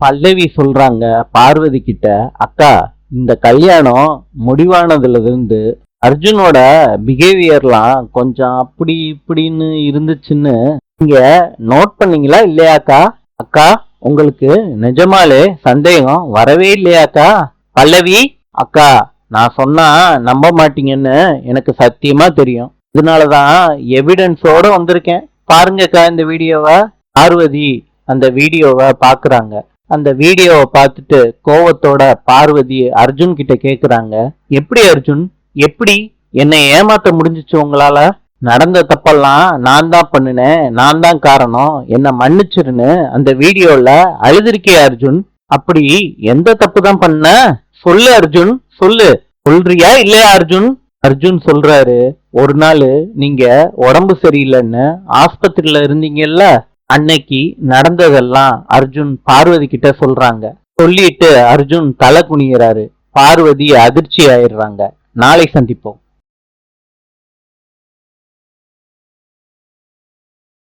பல்லவி சொல்றாங்க பார்வதி கிட்ட, அக்கா இந்த கல்யாணம் முடிவானதுல இருந்து அர்ஜுனோட பிஹேவியர்லாம் கொஞ்சம் அப்படி இப்படின்னு இருந்துச்சுன்னு நீங்க நோட் பண்ணீங்களா இல்லையாக்கா? அக்கா உங்களுக்கு நிஜமாலே சந்தேகம் வரவே இல்லையாக்கா? பல்லவி, அக்கா நான் சொன்னா நம்ப மாட்டீங்கன்னு எனக்கு சத்தியமா தெரியும். இதனாலதான் எவிடன்ஸோட வந்திருக்கேன். பாருங்கக்கா இந்த வீடியோவை. பார்வதி அந்த வீடியோவை பாக்குறாங்க. அந்த வீடியோவை பார்த்துட்டு கோவத்தோட பார்வதி அர்ஜுன் கிட்ட கேக்குறாங்க, எப்படி அர்ஜுன், எப்படி என்னை ஏமாத்த முடிஞ்சிச்சு உங்களால? நடந்த தப்பெல்லாம் நான் தான் பண்ணினேன், நான் தான் காரணம், என்ன மன்னிச்சிருன்னு அந்த வீடியோல அழுதுருக்கே அர்ஜுன். அப்படி எந்த தப்பு தான் பண்ண? சொல்லு அர்ஜுன், சொல்லு. சொல்றியா இல்லையா அர்ஜுன்? அர்ஜுன் சொல்றாரு, ஒரு நாள் நீங்க உடம்பு சரியில்லைன்னு ஆஸ்பத்திரியில இருந்தீங்கல்ல, அன்னைக்கு நடந்ததெல்லாம் அர்ஜுன் பார்வதி கிட்ட சொல்றாங்க. சொல்லிட்டு அர்ஜுன் தலை குனிகிறாரு. பார்வதி அதிர்ச்சி ஆயிடுறாங்க. நாளை சந்திப்போம்.